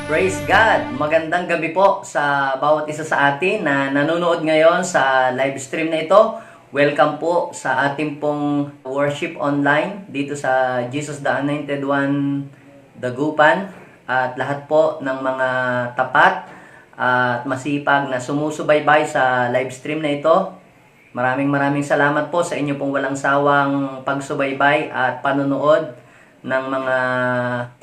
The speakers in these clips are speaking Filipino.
Praise God! Magandang gabi po sa bawat isa sa atin na nanonood ngayon sa live stream na ito. Welcome po sa ating pong worship online dito sa Jesus the Anointed One Dagupan. At lahat po ng mga tapat at masipag na sumusubaybay sa live stream na ito. Maraming salamat po sa inyo pong walang sawang pagsubaybay at panonood ng mga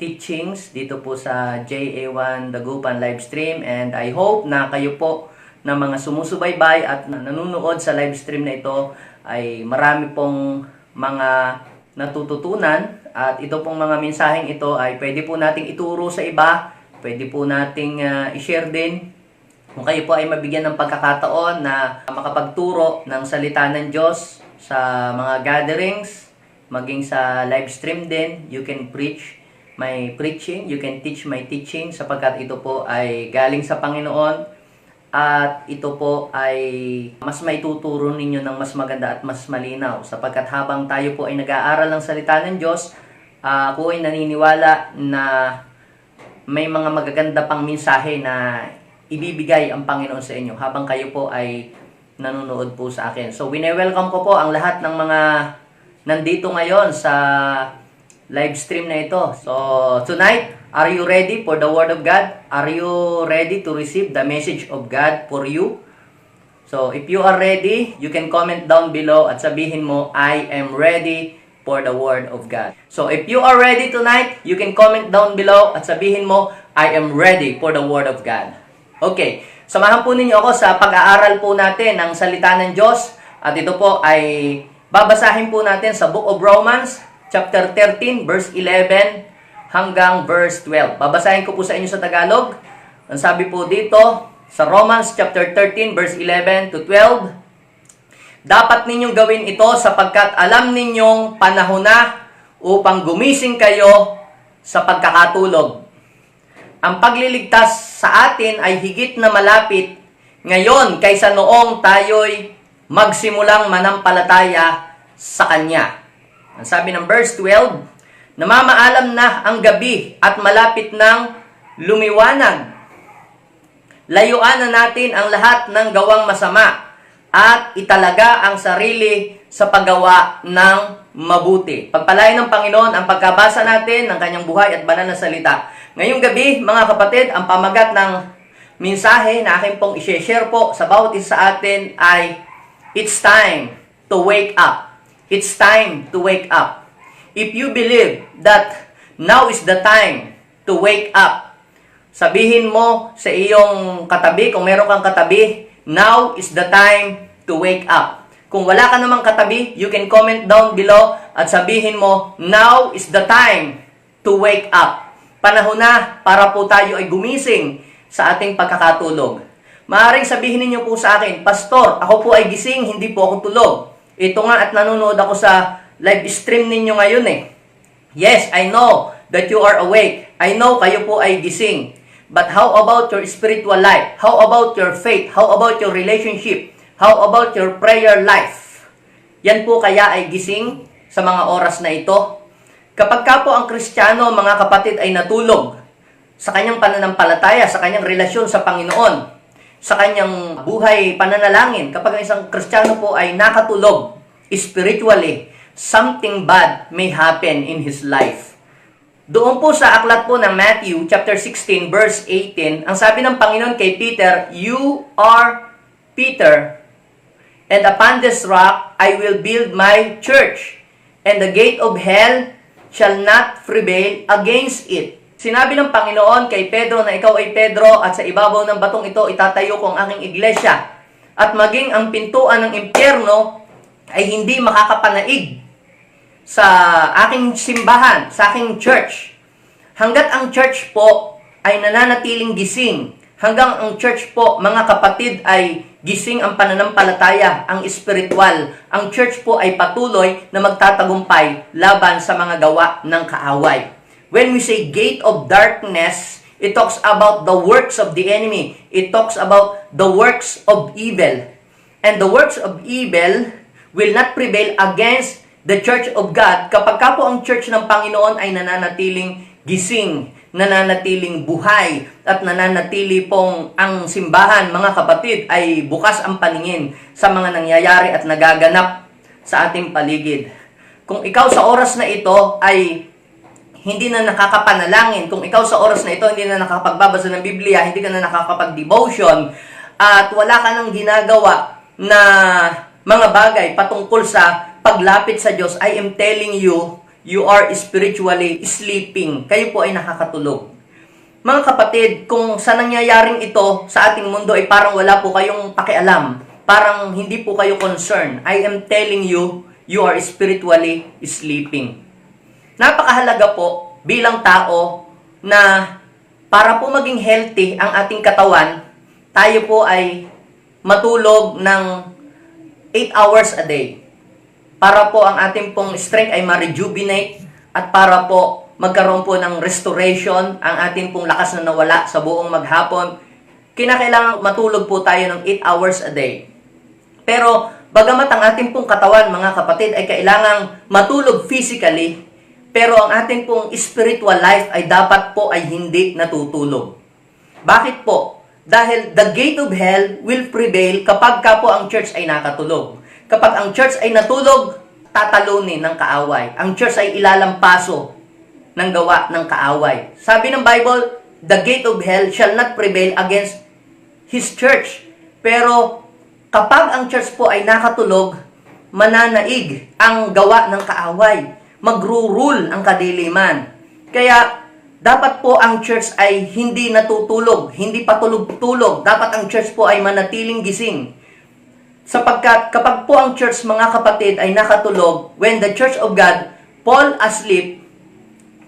teachings dito po sa JA1 Dagupan live stream, and I hope na kayo po na mga sumusubaybay at nanonood sa live stream na ito ay marami pong mga natututunan, at ito pong mga mensaheng ito ay pwede po nating ituro sa iba, pwede po nating i-share din kung kayo po ay mabigyan ng pagkakataon na makapagturo ng salita ng Diyos sa mga gatherings, maging sa live stream din. You can preach my preaching, you can teach my teaching, sapagkat ito po ay galing sa Panginoon at ito po ay mas maituturo ninyo ng mas maganda at mas malinaw, sapagkat habang tayo po ay nag-aaral ng salita ng Diyos, ako ay naniniwala na may mga magaganda pang mensahe na ibibigay ang Panginoon sa inyo habang kayo po ay nanonood po sa akin. So wini-welcome ko po ang lahat ng mga nandito ngayon sa live stream na ito. So, tonight, are you ready for the Word of God? Are you ready to receive the message of God for you? So, if you are ready, you can comment down below at sabihin mo, I am ready for the Word of God. So, if you are ready tonight, you can comment down below at sabihin mo, I am ready for the Word of God. Okay, samahan po ninyo ako sa pag-aaral po natin ng salita ng Diyos. At ito po ay babasahin po natin sa Book of Romans, chapter 13, verse 11 hanggang verse 12. Babasahin ko po sa inyo sa Tagalog. Ang sabi po dito, sa Romans chapter 13, verse 11 to 12, dapat ninyong gawin ito sapagkat alam ninyong panahon na upang gumising kayo sa pagkakatulog. Ang pagliligtas sa atin ay higit na malapit ngayon kaysa noong tayo'y magsimulang manampalataya sa Kanya. Ang sabi ng verse 12, namamaalam na ang gabi at malapit nang lumiwanag. Layuan na natin ang lahat ng gawang masama at italaga ang sarili sa paggawa ng mabuti. Pagpalain ng Panginoon ang pagkabasa natin ng Kanyang buhay at banal na salita. Ngayong gabi, mga kapatid, ang pamagat ng mensahe na aking pong i-share po sa bawat isa sa atin ay it's time to wake up. It's time to wake up. If you believe that now is the time to wake up, sabihin mo sa iyong katabi, kung meron kang katabi, now is the time to wake up. Kung wala ka namang katabi, you can comment down below at sabihin mo, now is the time to wake up. Panahon na para po tayo ay gumising sa ating pagkakatulog. Maaaring sabihin ninyo po sa akin, Pastor, ako po ay gising, hindi po ako tulog. Ito nga at nanonood ako sa live stream ninyo ngayon eh. Yes, I know that you are awake. I know kayo po ay gising. But how about your spiritual life? How about your faith? How about your relationship? How about your prayer life? Yan po kaya ay gising sa mga oras na ito. Kapag ka po ang Kristiyano, mga kapatid, ay natulog sa kanyang pananampalataya, sa kanyang relasyon sa Panginoon, sa kanyang buhay pananalangin, kapag isang Kristiyano po ay nakatulog spiritually, something bad may happen in his life. Doon po sa aklat po ng Matthew chapter 16 verse 18, ang sabi ng Panginoon kay Peter, you are Peter, and upon this rock I will build my church, and the gate of hell shall not prevail against it. Sinabi ng Panginoon kay Pedro na ikaw ay Pedro, at sa ibabaw ng batong ito itatayo ko ang aking iglesia, at maging ang pintuan ng impyerno ay hindi makakapanaig sa aking simbahan, sa aking church. Hanggat ang church po ay nananatiling gising, hanggang ang church po, mga kapatid, ay gising ang pananampalataya, ang spiritual, ang church po ay patuloy na magtatagumpay laban sa mga gawa ng kaaway. When we say gate of darkness, it talks about the works of the enemy. It talks about the works of evil. And the works of evil will not prevail against the church of God kapag ka po ang church ng Panginoon ay nananatiling gising, nananatiling buhay at nananatili pong ang simbahan, mga kapatid, ay bukas ang paningin sa mga nangyayari at nagaganap sa ating paligid. Kung ikaw sa oras na ito ay hindi na nakakapanalangin, kung ikaw sa oras na ito hindi na nakakapagbabasa ng Biblia, hindi ka na nakakapag-devotion, at wala ka nang ginagawa na mga bagay patungkol sa paglapit sa Diyos, I am telling you, you are spiritually sleeping. Kayo po ay nakakatulog. Mga kapatid, kung sa nangyayaring ito sa ating mundo ay parang wala po kayong pakialam, parang hindi po kayo concerned, I am telling you, you are spiritually sleeping. Napakahalaga po bilang tao na para po maging healthy ang ating katawan, tayo po ay matulog ng 8 hours a day. Para po ang ating pong strength ay ma-rejuvenate at para po magkaroon po ng restoration ang ating pong lakas na nawala sa buong maghapon. Kinakailangan matulog po tayo ng 8 hours a day. Pero bagamat ang ating pong katawan, mga kapatid, ay kailangang matulog physically, pero ang ating pong spiritual life ay dapat po ay hindi natutulog. Bakit po? Dahil the gate of hell will prevail kapag ka po ang church ay nakatulog. Kapag ang church ay natulog, tatalunin ng kaaway. Ang church ay ilalampaso ng gawa ng kaaway. Sabi ng Bible, the gate of hell shall not prevail against His church. Pero kapag ang church po ay nakatulog, mananaig ang gawa ng kaaway. Magro-rule ang kadiliman. Kaya, dapat po ang church ay hindi natutulog, hindi patulog-tulog. Dapat ang church po ay manatiling gising. Sapagkat kapag po ang church, mga kapatid, ay nakatulog, when the church of God fall asleep,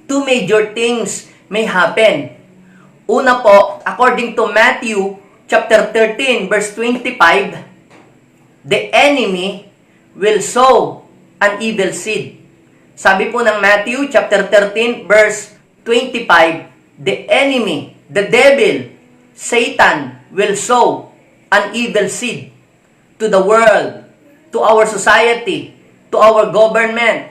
two major things may happen. Una po, according to Matthew chapter 13, verse 25, the enemy will sow an evil seed. Sabi po ng Matthew chapter 13 verse 25, the enemy, the devil, Satan will sow an evil seed to the world, to our society, to our government,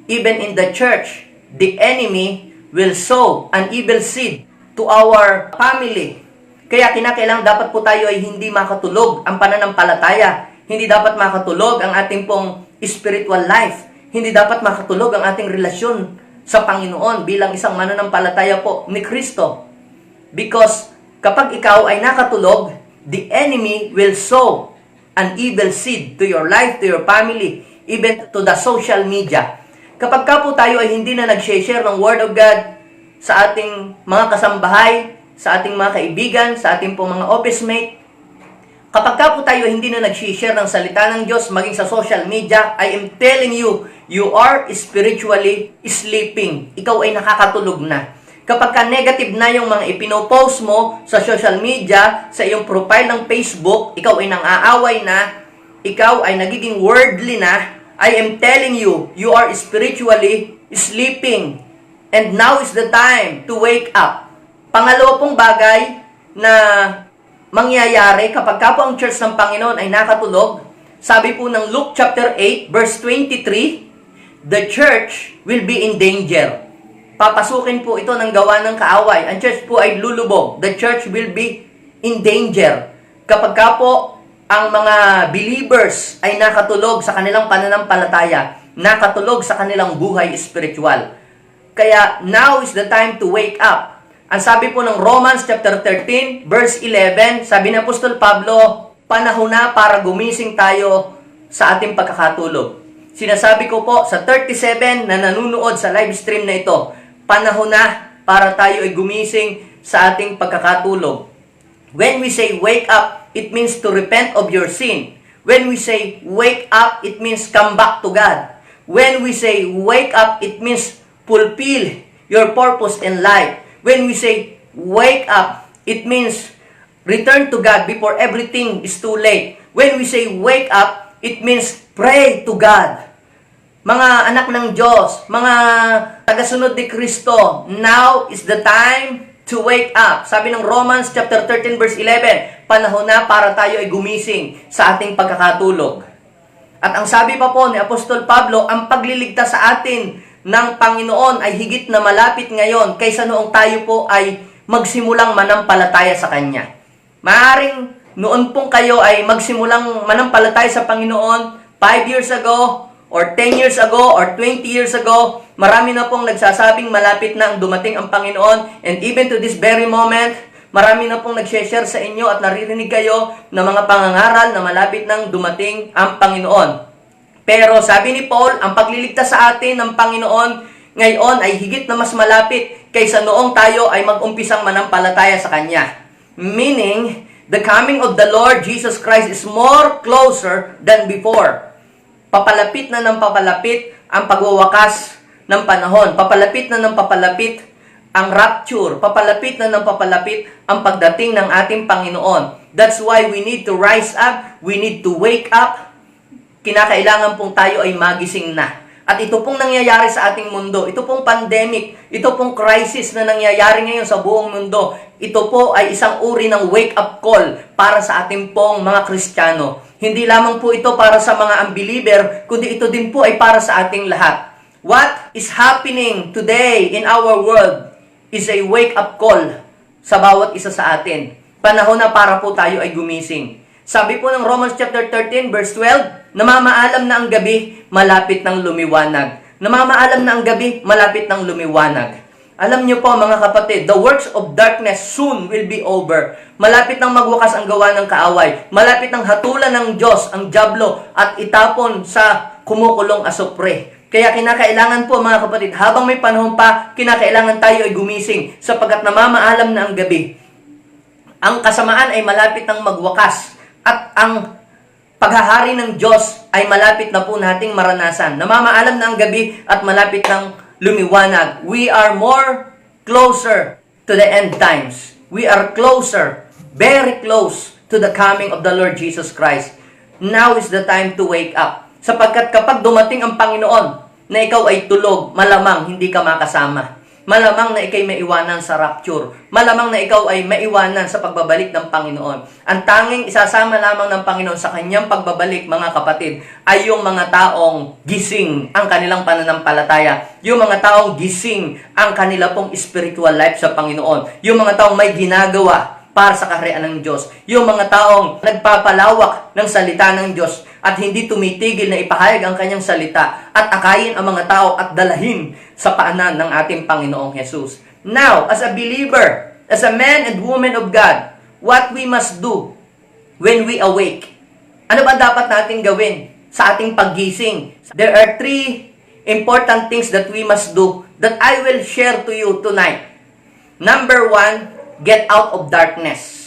even in the church. The enemy will sow an evil seed to our family. Kaya kinakailangan dapat po tayo ay hindi makatulog ang pananampalataya. Hindi dapat makatulog ang ating pong spiritual life. Hindi dapat makatulog ang ating relasyon sa Panginoon bilang isang mananampalataya po ni Kristo. Because kapag ikaw ay nakatulog, the enemy will sow an evil seed to your life, to your family, even to the social media. Kapag ka po tayo ay hindi na nag-share ng Word of God sa ating mga kasambahay, sa ating mga kaibigan, sa ating po mga office mate, kapag ka po tayo hindi na nag-share ng salita ng Diyos, maging sa social media, I am telling you, you are spiritually sleeping. Ikaw ay nakakatulog na. Kapag ka negative na yung mga ipinopost mo sa social media, sa iyong profile ng Facebook, ikaw ay nang-aaway na, ikaw ay nagiging worldly na, I am telling you, you are spiritually sleeping. And now is the time to wake up. Pangalawa pong bagay na mangyayari kapag ka po ang church ng Panginoon ay nakatulog, sabi po ng Luke chapter 8 verse 23, the church will be in danger. Papasukin po ito ng gawa ng kaaway. Ang church po ay lulubog. The church will be in danger. Kapag ka po ang mga believers ay nakatulog sa kanilang pananampalataya, nakatulog sa kanilang buhay spiritual. Kaya now is the time to wake up. Ang sabi po ng Romans chapter 13 verse 11, sabi ni Apostol Pablo, panahon na para gumising tayo sa ating pagkakatulog. Sinasabi ko po sa 37 na nanunood sa live stream na ito, panahon na para tayo ay gumising sa ating pagkakatulog. When we say wake up, it means to repent of your sin. When we say wake up, it means come back to God. When we say wake up, it means fulfill your purpose in life. When we say wake up, it means return to God before everything is too late. When we say wake up, it means pray to God. Mga anak ng Diyos, mga tagasunod ni Kristo, now is the time to wake up. Sabi ng Romans chapter 13 verse 11, panahon na para tayo ay gumising sa ating pagkakatulog. At ang sabi pa po ni Apostol Pablo, ang pagliligtas sa atin ng Panginoon ay higit na malapit ngayon kaysa noong tayo po ay magsimulang manampalataya sa Kanya. Maaring noon pong kayo ay magsimulang manampalataya sa Panginoon 5 years ago, or 10 years ago, or 20 years ago, marami na pong nagsasabing malapit na ang dumating ang Panginoon. And even to this very moment, marami na pong nag-share sa inyo at naririnig kayo ng mga pangangaral na malapit nang dumating ang Panginoon. Pero sabi ni Paul, ang pagliligtas sa atin ng Panginoon ngayon ay higit na mas malapit kaysa noong tayo ay mag-umpisang manampalataya sa Kanya. Meaning, the coming of the Lord Jesus Christ is more closer than before. Papalapit na ng papalapit ang pagwawakas ng panahon. Papalapit na ng papalapit ang rapture. Papalapit na ng papalapit ang pagdating ng ating Panginoon. That's why we need to rise up. We need to wake up. Kinakailangan pong tayo ay magising na. At ito pong nangyayari sa ating mundo. Ito pong pandemic. Ito pong crisis na nangyayari ngayon sa buong mundo. Ito po ay isang uri ng wake-up call para sa ating pong mga Kristiyano. Hindi lamang po ito para sa mga unbeliever, kundi ito din po ay para sa ating lahat. What is happening today in our world is a wake-up call sa bawat isa sa atin. Panahon na para po tayo ay gumising. Sabi po ng Romans chapter 13 verse 12, namamaalam na ang gabi, malapit ng lumiwanag. Namamaalam na ang gabi, malapit ng lumiwanag. Alam niyo po mga kapatid, the works of darkness soon will be over. Malapit nang magwakas ang gawa ng kaaway. Malapit nang hatulan ng Diyos ang dyablo at itapon sa kumukulong asupre. Kaya kinakailangan po mga kapatid, habang may panahon pa, kinakailangan tayo ay gumising sapagkat namamaalam na ang gabi. Ang kasamaan ay malapit nang magwakas at ang paghahari ng Diyos ay malapit na po nating maranasan. Namamaalam na ang gabi at malapit nang lumiwanag. We are more closer to the end times. We are closer, very close to the coming of the Lord Jesus Christ. Now is the time to wake up. Sapagkat kapag dumating ang Panginoon na ikaw ay tulog, malamang hindi ka makasama. Malamang na ikay maiwanan sa rapture. Malamang na ikaw ay maiwanan sa pagbabalik ng Panginoon. Ang tanging isasama lamang ng Panginoon sa kanyang pagbabalik, mga kapatid, ay yung mga taong gising ang kanilang pananampalataya. Yung mga taong gising ang kanila pong spiritual life sa Panginoon. Yung mga taong may ginagawa para sa kaharian ng Diyos. Yung mga taong nagpapalawak ng salita ng Diyos at hindi tumitigil na ipahayag ang kanyang salita at akayin ang mga tao at dalahin sa paanan ng ating Panginoong Jesus. Now, as a believer, as a man and woman of God, what we must do when we awake? Ano ba dapat natin gawin sa ating paggising? There are 3 important things that we must do that I will share to you tonight. Number 1, get out of darkness.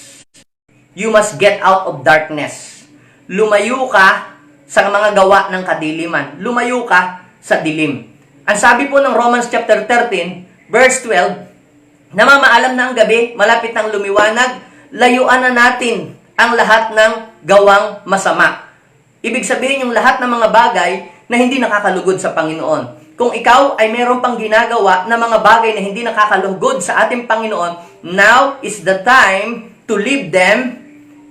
You must get out of darkness. Lumayo ka sa mga gawa ng kadiliman. Lumayo ka sa dilim. Ang sabi po ng Romans chapter 13, verse 12, namamaalam na ang gabi, malapit ng lumiwanag, layuan na natin ang lahat ng gawang masama. Ibig sabihin yung lahat ng mga bagay na hindi nakakalugod sa Panginoon. Kung ikaw ay meron pang ginagawa na mga bagay na hindi nakakalugod sa ating Panginoon, now is the time to leave them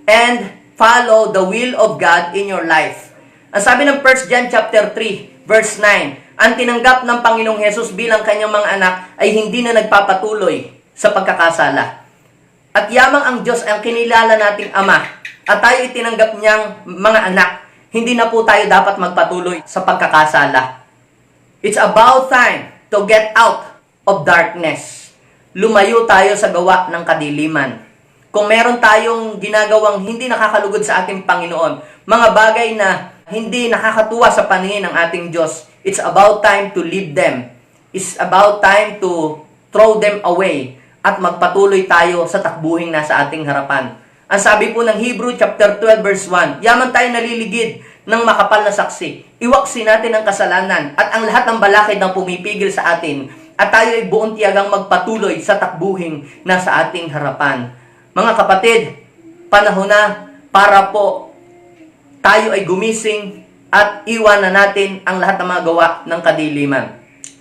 and follow the will of God in your life. Ang sabi ng 1 John chapter 3, verse 9, ang tinanggap ng Panginoong Hesus bilang kanyang mga anak ay hindi na nagpapatuloy sa pagkakasala. At yamang ang Diyos ang kinilala nating Ama at tayo itinanggap niyang mga anak, hindi na po tayo dapat magpatuloy sa pagkakasala. It's about time to get out of darkness. Lumayo tayo sa gawa ng kadiliman. Kung meron tayong ginagawang hindi nakakalugod sa ating Panginoon, mga bagay na hindi nakakatuwa sa paningin ng ating Diyos, it's about time to leave them. It's about time to throw them away at magpatuloy tayo sa takbuhing nasa ating harapan. Ang sabi po ng Hebrew chapter 12 verse 1, yaman tayo naliligid ng makapal na saksi. Iwaksi natin ang kasalanan at ang lahat ng balakid na pumipigil sa atin at tayo ay buong tiyagang magpatuloy sa takbuhing nasa ating harapan. Mga kapatid, panahon na para po tayo ay gumising at iwanan natin ang lahat ng mga gawa ng kadiliman.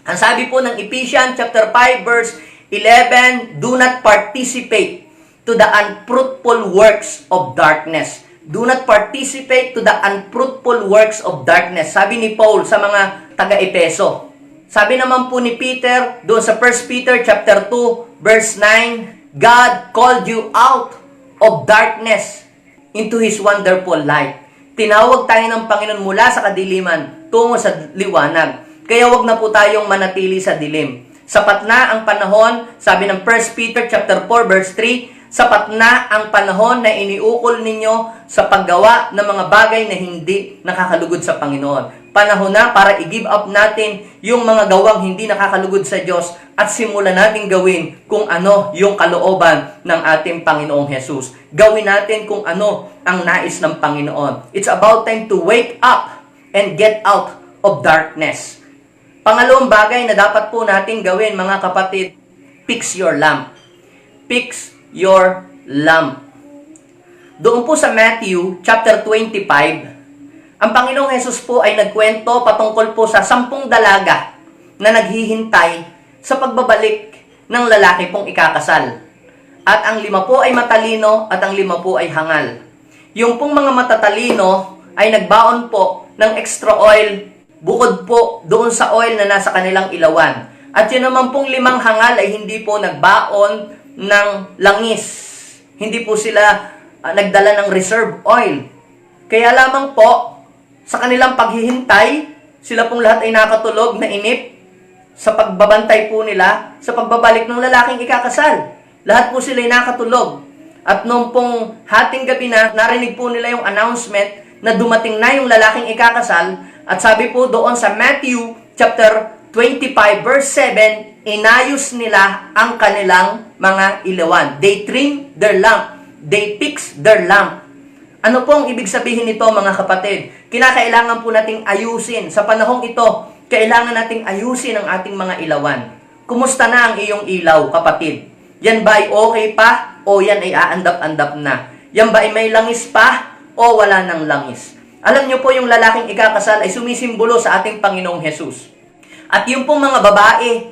Ang sabi po ng Ephesians chapter 5 verse 11, do not participate to the unfruitful works of darkness. Do not participate to the unfruitful works of darkness. Sabi ni Paul sa mga taga-Epeso. Sabi naman po ni Peter, doon sa 1 Peter chapter 2, verse 9, God called you out of darkness into His wonderful light. Tinawag tayo ng Panginoon mula sa kadiliman tungo sa liwanag. Kaya wag na po tayong manatili sa dilim. Sapat na ang panahon, sabi ng 1 Peter chapter 4 verse 3, sapat na ang panahon na iniukol ninyo sa paggawa ng mga bagay na hindi nakakalugod sa Panginoon. Panahon na para i-give up natin yung mga gawang hindi nakakalugod sa Diyos at simulan natin gawin kung ano yung kalooban ng ating Panginoong Jesus. Gawin natin kung ano ang nais ng Panginoon. It's about time to wake up and get out of darkness. Pangalawang bagay na dapat po natin gawin, mga kapatid, fix your lamp. Fix your lamp. Doon po sa Matthew chapter 25, ang Panginoong Jesus po ay nagkwento patungkol po sa 10 dalaga na naghihintay sa pagbabalik ng lalaki pong ikakasal. At ang 5 po ay matalino at ang 5 po ay hangal. Yung pong mga matatalino ay nagbaon po ng extra oil bukod po doon sa oil na nasa kanilang ilawan. At yun naman pong 5 hangal ay hindi po nagbaon ng langis. Hindi po sila nagdala ng reserve oil. Kaya lamang po, sa kanilang paghihintay, sila pong lahat ay nakatulog na inip sa pagbabantay po nila sa pagbabalik ng lalaking ikakasal. Lahat po sila ay nakatulog. At noong pong hating gabi na, narinig po nila yung announcement na dumating na yung lalaking ikakasal. At sabi po doon sa Matthew chapter 25 verse 7, inayos nila ang kanilang mga ilawan. They trimmed their lamp. They fixed their lamp. Ano pong ibig sabihin nito, mga kapatid? Kinakailangan po nating ayusin. Sa panahong ito, kailangan nating ayusin ang ating mga ilawan. Kumusta na ang iyong ilaw, kapatid? Yan ba ay okay pa? O yan ay aandap-andap na? Yan ba ay may langis pa? O wala nang langis? Alam niyo po, yung lalaking ikakasal ay sumisimbolo sa ating Panginoong Jesus. At yung pong mga babae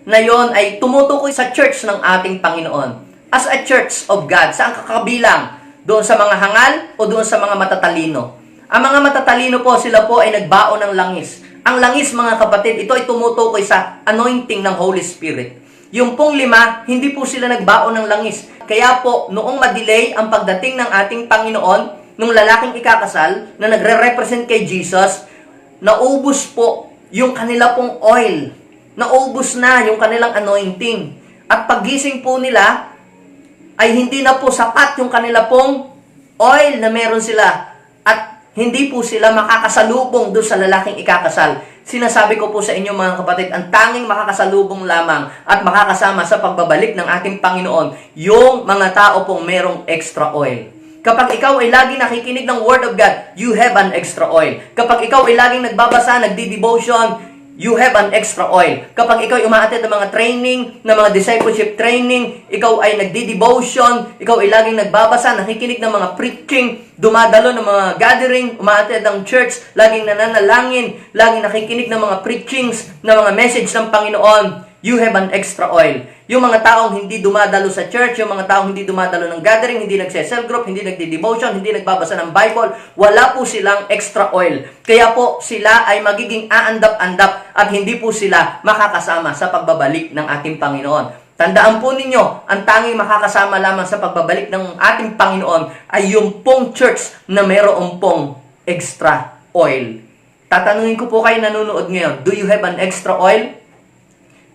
na yon ay tumutukoy sa church ng ating Panginoon. As a church of God, saan kakabilang? Doon sa mga hangal o doon sa mga matatalino? Ang mga matatalino po, sila po ay nagbaon ng langis. Ang langis, mga kapatid, ito ay tumutukoy sa anointing ng Holy Spirit. Yung pong 5, hindi po sila nagbaon ng langis. Kaya po, noong ma-delay ang pagdating ng ating Panginoon, nung lalaking ikakasal, na nagre-represent kay Jesus, naubos po yung kanila pong oil. Naubos na yung kanilang anointing. At paggising po nila, ay hindi na po sapat yung kanila pong oil na meron sila. At hindi po sila makakasalubong doon sa lalaking ikakasal. Sinasabi ko po sa inyo, mga kapatid, ang tanging makakasalubong lamang at makakasama sa pagbabalik ng ating Panginoon, yung mga tao pong merong extra oil. Kapag ikaw ay laging nakikinig ng Word of God, you have an extra oil. Kapag ikaw ay laging nagbabasa, nagdi-devotion, you have an extra oil. Kapag ikaw ay umaattend ng mga training, ng mga discipleship training, ikaw ay nagdi-devotion, ikaw ay laging nagbabasa, nakikinig ng mga preaching, dumadalo ng mga gathering, umaattend ng church, laging nananalangin, laging nakikinig ng mga preachings, ng mga message ng Panginoon, you have an extra oil. Yung mga taong hindi dumadalo sa church, yung mga taong hindi dumadalo ng gathering, hindi nagse-cell group, hindi nagdi-devotion, hindi nagbabasa ng Bible, wala po silang extra oil. Kaya po sila ay magiging aandap-andap at hindi po sila makakasama sa pagbabalik ng ating Panginoon. Tandaan po ninyo, ang tanging makakasama lamang sa pagbabalik ng ating Panginoon ay yung pong church na mayroon pong extra oil. Tatanungin ko po kayo nanonood ngayon, do you have an extra oil?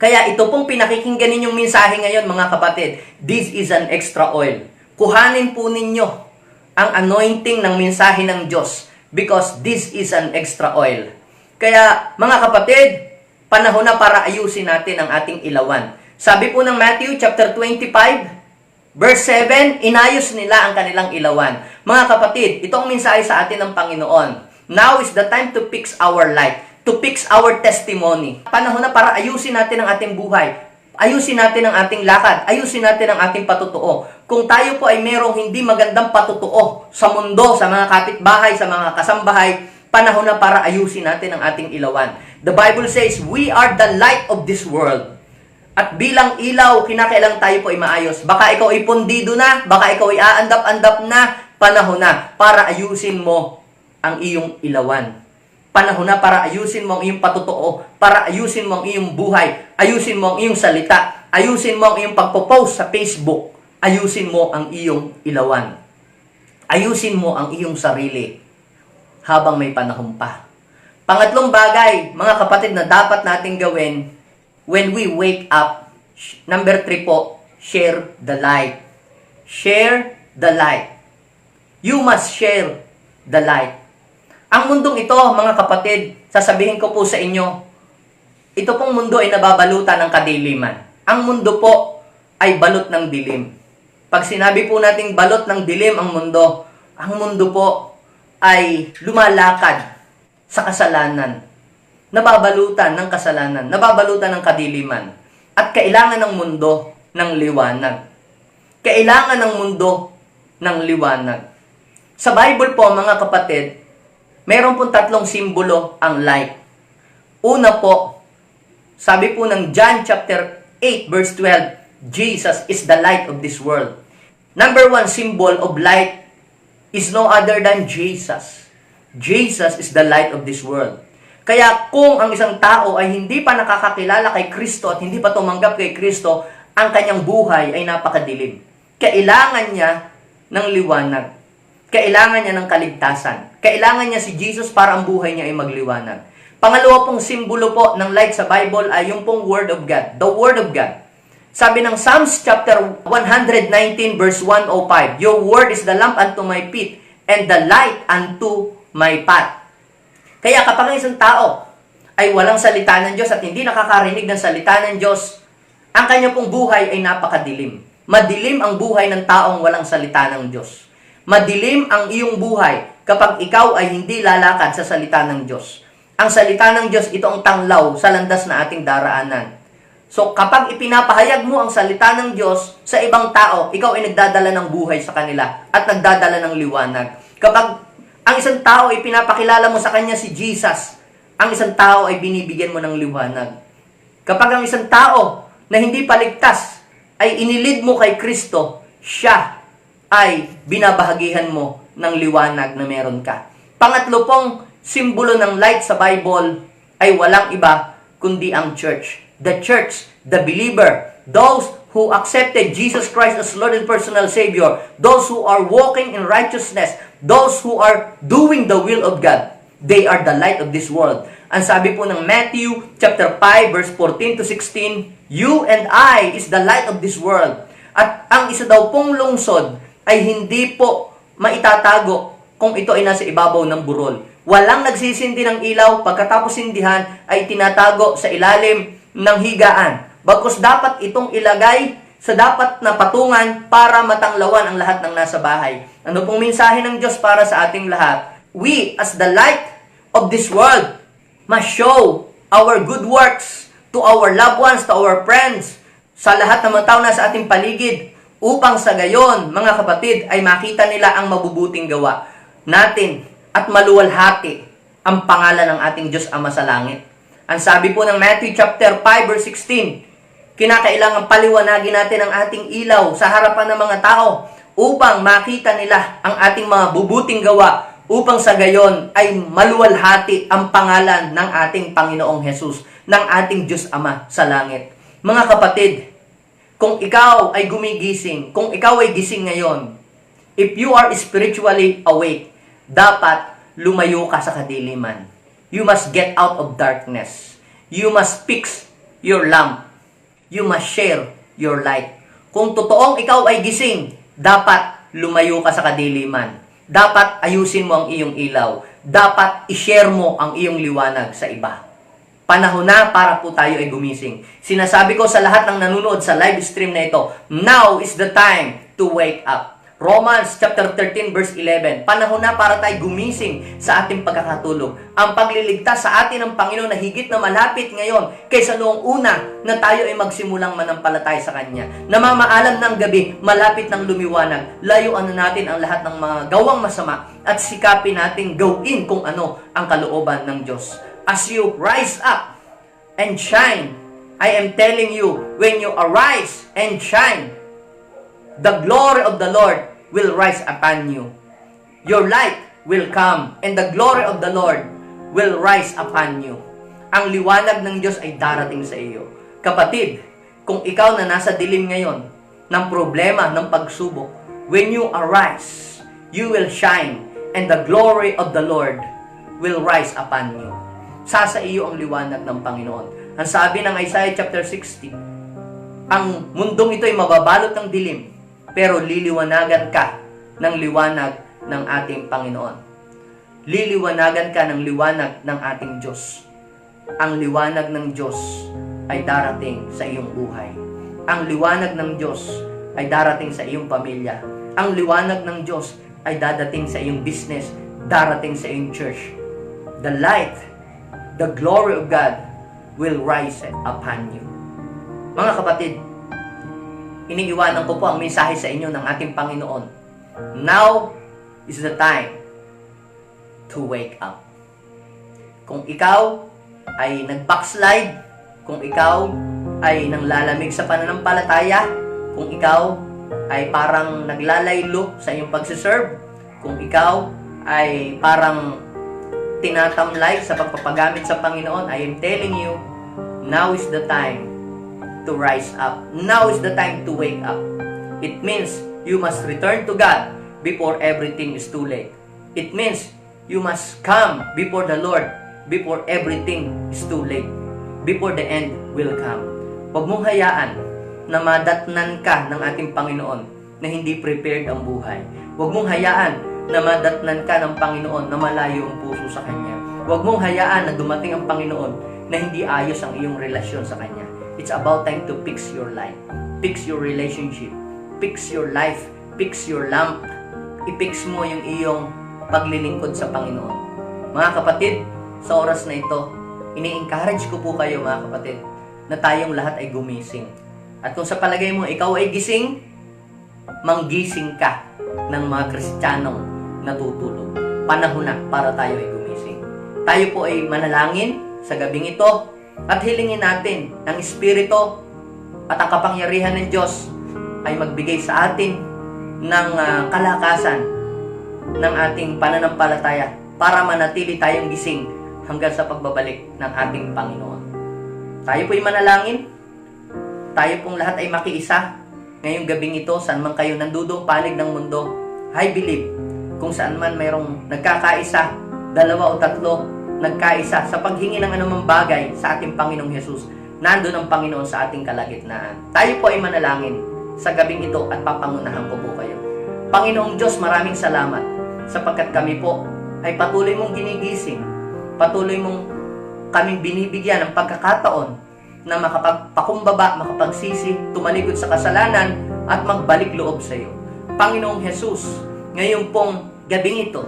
Kaya ito pong pinakikinggan ninyong mensahe ngayon, mga kapatid. This is an extra oil. Kuhanin po ninyo ang anointing ng mensahe ng Diyos because this is an extra oil. Kaya, mga kapatid, panahon na para ayusin natin ang ating ilawan. Sabi po ng Matthew chapter 25, verse 7, inayos nila ang kanilang ilawan. Mga kapatid, itong mensahe sa atin ng Panginoon. Now is the time to fix our light. To fix our testimony. Panahon na para ayusin natin ang ating buhay. Ayusin natin ang ating lakad. Ayusin natin ang ating patutuo. Kung tayo po ay merong hindi magandang patutuo sa mundo, sa mga kapitbahay, sa mga kasambahay, panahon na para ayusin natin ang ating ilawan. The Bible says, we are the light of this world. At bilang ilaw, kinakailang tayo po ay maayos. Baka ikaw ay pundido na, baka ikaw ay aandap-andap na, panahon na para ayusin mo ang iyong ilawan. Panahon na para ayusin mo ang iyong patotoo, para ayusin mo ang iyong buhay, ayusin mo ang iyong salita, ayusin mo ang iyong pagpo-post sa Facebook, ayusin mo ang iyong ilawan. Ayusin mo ang iyong sarili habang may panahon pa. Pangatlong bagay, mga kapatid, na dapat nating gawin when we wake up. Number 3 po, share the light. Share the light. You must share the light. Ang mundong ito, mga kapatid, sasabihin ko po sa inyo, ito pong mundo ay nababalutan ng kadiliman. Ang mundo po ay balot ng dilim. Pag sinabi po nating balot ng dilim ang mundo po ay lumalakad sa kasalanan. Nababalutan ng kasalanan, nababalutan ng kadiliman. At kailangan ng mundo ng liwanag. Kailangan ng mundo ng liwanag. Sa Bible po, mga kapatid, meron pong 3 simbolo ang light. Una po, sabi po ng John chapter 8 verse 12, Jesus is the light of this world. Number 1 symbol of light is no other than Jesus. Jesus is the light of this world. Kaya kung ang isang tao ay hindi pa nakakakilala kay Kristo at hindi pa tumanggap kay Kristo, ang kanyang buhay ay napakadilim. Kailangan niya ng liwanag. Kailangan niya ng kaligtasan. Kailangan niya si Jesus para ang buhay niya ay magliwanag. Pangalawa pong simbolo po ng light sa Bible ay yung pong Word of God. The Word of God. Sabi ng Psalms chapter 119 verse 105, Your word is the lamp unto my feet and the light unto my path. Kaya kapag ang isang tao ay walang salita ng Diyos at hindi nakakarinig ng salita ng Diyos, ang kanya pong buhay ay napakadilim. Madilim ang buhay ng taong walang salita ng Diyos. Madilim ang iyong buhay kapag ikaw ay hindi lalakad sa salita ng Diyos. Ang salita ng Diyos, ito ang tanglaw sa landas na ating daraanan. So, kapag ipinapahayag mo ang salita ng Diyos sa ibang tao, ikaw ay nagdadala ng buhay sa kanila at nagdadala ng liwanag. Kapag ang isang tao ay pinapakilala mo sa kanya si Jesus, ang isang tao ay binibigyan mo ng liwanag. Kapag ang isang tao na hindi paligtas ay inilid mo kay Kristo, siya ay binabahagihan mo ng liwanag na meron ka. Pangatlo pong simbolo ng light sa Bible ay walang iba kundi ang church. The church, the believer, those who accepted Jesus Christ as Lord and personal Savior, those who are walking in righteousness, those who are doing the will of God, they are the light of this world. Ang sabi po ng Matthew chapter 5 verse 14 to 16, You and I is the light of this world. At ang isa daw pong lungsod ay hindi po maitatago kung ito ay nasa ibabaw ng burol. Walang nagsisindi ng ilaw, pagkatapos sindihan ay tinatago sa ilalim ng higaan. Bagkus dapat itong ilagay sa dapat na patungan para matanglawan ang lahat ng nasa bahay. Ano pong mensahe ng Diyos para sa ating lahat? We, as the light of this world, must show our good works to our loved ones, to our friends, sa lahat ng mga tao na sa ating paligid, upang sa gayon, mga kapatid, ay makita nila ang mabubuting gawa natin at maluwalhati ang pangalan ng ating Diyos Ama sa langit. Ang sabi po ng Matthew chapter 5 verse 16, kinakailangan paliwanagin natin ang ating ilaw sa harapan ng mga tao upang makita nila ang ating mga bubuting gawa, upang sa gayon ay maluwalhati ang pangalan ng ating Panginoong Hesus, ng ating Diyos Ama sa langit. Mga kapatid, kung ikaw ay gumigising, kung ikaw ay gising ngayon, if you are spiritually awake, dapat lumayo ka sa kadiliman. You must get out of darkness. You must fix your lamp. You must share your light. Kung totoong ikaw ay gising, dapat lumayo ka sa kadiliman. Dapat ayusin mo ang iyong ilaw. Dapat i-share mo ang iyong liwanag sa iba. Panahon na para po tayo ay gumising. Sinasabi ko sa lahat ng nanonood sa live stream na ito, now is the time to wake up. Romans chapter 13 verse 11, panahon na para tayo gumising sa ating pagkakatulog. Ang pagliligtas sa atin ng Panginoon na higit na malapit ngayon kaysa noong una na tayo ay magsimulang manampalataya sa Kanya. Namamaalam ng gabi, malapit ng lumiwanag. Layuan na natin ang lahat ng mga gawang masama at sikapin natin gawin kung ano ang kalooban ng Diyos. As you rise up and shine, I am telling you, when you arise and shine, the glory of the Lord will rise upon you. Your light will come, and the glory of the Lord will rise upon you. Ang liwanag ng Diyos ay darating sa iyo. Kapatid, kung ikaw na nasa dilim ngayon ng problema, ng pagsubok, when you arise, you will shine, and the glory of the Lord will rise upon you. Sa iyo ang liwanag ng Panginoon. Ang sabi ng Isaiah chapter 60, ang mundong ito ay mababalot ng dilim, pero liliwanagan ka ng liwanag ng ating Panginoon. Liliwanagan ka ng liwanag ng ating Diyos. Ang liwanag ng Diyos ay darating sa iyong buhay. Ang liwanag ng Diyos ay darating sa iyong pamilya. Ang liwanag ng Diyos ay dadating sa iyong business, darating sa iyong church. The light, the glory of God will rise upon you. Mga kapatid, iniiwanan ko po ang mensahe sa inyo ng ating Panginoon. Now is the time to wake up. Kung ikaw ay nag-backslide, kung ikaw ay nanglalamig sa pananampalataya, kung ikaw ay parang naglalaylo sa iyong pagsiserve, kung ikaw ay parang tinatamlay sa pagpapagamit sa Panginoon, I am telling you, now is the time to rise up. Now is the time to wake up. It means you must return to God before everything is too late. It means you must come before the Lord before everything is too late. Before the end will come. Huwag mong hayaan na madatnan ka ng ating Panginoon na hindi prepared ang buhay. Huwag mong hayaan na madatnan ka ng Panginoon na malayo ang puso sa Kanya. Huwag mong hayaan na dumating ang Panginoon na hindi ayos ang iyong relasyon sa Kanya. It's about time to fix your life. Fix your relationship. Fix your life. Fix your lamp. I-fix mo yung iyong paglilingkod sa Panginoon. Mga kapatid, sa oras na ito, ini-encourage ko po kayo mga kapatid na tayong lahat ay gumising. At kung sa palagay mo ikaw ay gising, manggising ka ng mga Kristiyanong natutulog. Panahon na para tayo ay gumising. Tayo po ay manalangin sa gabing ito at hilingin natin ng Espiritu at ang kapangyarihan ng Diyos ay magbigay sa atin ng kalakasan ng ating pananampalataya para manatili tayong gising hanggang sa pagbabalik ng ating Panginoon. Tayo po'y manalangin. Tayo pong lahat ay makiisa ngayong gabing ito, saan man kayo nandudong panig ng mundo. I believe, kung saan man mayroong nagkakaisa, 2 o 3 nagkaisa sa paghingi ng anumang bagay sa ating Panginoong Hesus, nandun ang Panginoon sa ating kalagitnaan. Tayo po ay manalangin sa gabing ito at papangunahan ko po kayo. Panginoong Diyos, maraming salamat sapagkat kami po ay patuloy mong ginigising. Patuloy mong kaming binibigyan ng pagkakataon na makapagpakumbaba, makapagsisi, tumalikod sa kasalanan at magbalik loob sa iyo. Panginoong Hesus, ngayon pong gabing ito,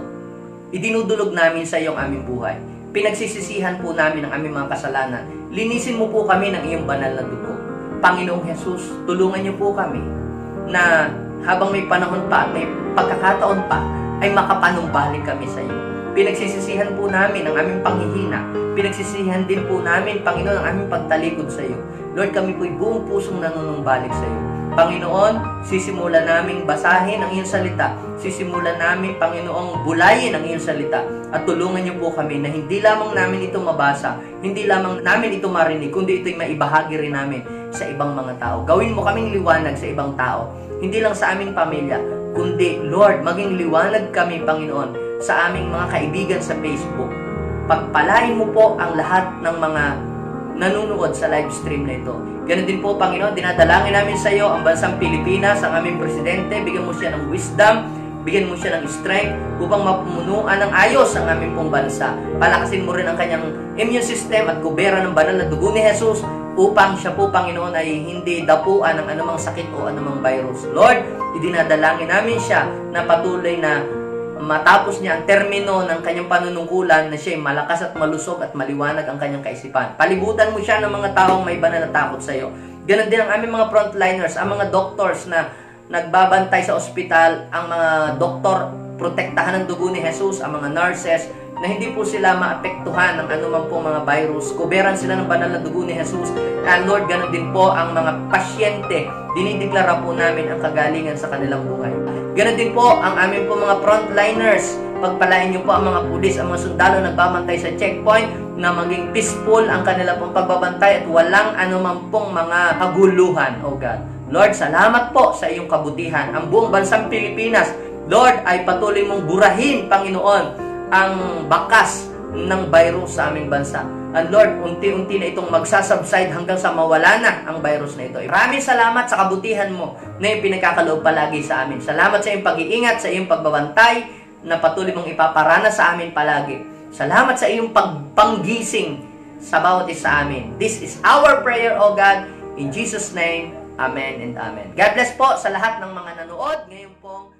idinudulog namin sa iyo ang aming buhay. Pinagsisisihan po namin ang aming mga kasalanan. Linisin mo po kami ng iyong banal na dugo. Panginoong Hesus, tulungan niyo po kami na habang may panahon pa at may pagkakataon pa, ay makapanumbalik kami sa iyo. Pinagsisisihan po namin ang aming panghihina. Pinagsisisihan din po namin, Panginoon, ang aming pagtalikod sa iyo. Lord, kami po'y buong pusong nanunumbalik sa iyo. Panginoon, sisimulan namin basahin ang iyong salita. Sisimulan namin, Panginoong, bulayin ang iyong salita. At tulungan niyo po kami na hindi lamang namin ito mabasa, hindi lamang namin ito marinig, kundi ito'y maibahagi rin namin sa ibang mga tao. Gawin mo kaming liwanag sa ibang tao. Hindi lang sa aming pamilya, kundi, Lord, maging liwanag kami, Panginoon, sa aming mga kaibigan sa Facebook. Pagpalain mo po ang lahat ng mga nanonood sa live stream na ito. Ganun din po, Panginoon, dinadalangin namin sa iyo ang bansang Pilipinas, ang aming presidente. Bigyan mo siya ng wisdom, bigyan mo siya ng strength upang mapunuan ng ayos ang aming pong bansa. Palakasin mo rin ang kanyang immune system at kubera ng banal na dugo ni Jesus upang siya po, Panginoon, ay hindi dapuan ng anumang sakit o anumang virus. Lord, idinadalangin namin siya na patuloy na matapos niya ang termino ng kanyang panunungkulan na siya ay malakas at malusog at maliwanag ang kanyang kaisipan. Palibutan mo siya ng mga taong may banal na takot sa iyo. Ganon din ang aming mga frontliners, ang mga doctors na nagbabantay sa ospital, ang mga doktor, protektahan ng dugo ni Jesus, ang mga nurses, na hindi po sila maapektuhan ng anumang po mga virus. Kuberan sila ng banal na dugo ni Jesus. And Lord, ganon din po ang mga pasyente. Dinideklara po namin ang kagalingan sa kanilang buhay. Ganon din po ang aming po mga frontliners, Pagpalain niyo po ang mga pulis, ang mga sundalo nagbabantay sa checkpoint, na maging peaceful ang kanila pong pagbabantay at walang anuman pong mga kaguluhan, O God. Lord, salamat po sa iyong kabutihan. Ang buong bansang Pilipinas, Lord, ay patuloy mong burahin, Panginoon, ang bakas ng virus sa aming bansa. And Lord, unti-unti na itong magsasubside hanggang sa mawala na ang virus na ito. Maraming salamat sa kabutihan mo na ipinagkakaloob palagi sa amin. Salamat sa iyong pag-iingat, sa iyong pagbabantay na patuloy mong ipaparana sa amin palagi. Salamat sa iyong pagpanggising sa bawat isa sa amin. This is our prayer, O God. In Jesus' name, Amen and Amen. God bless po sa lahat ng mga nanood ngayon pong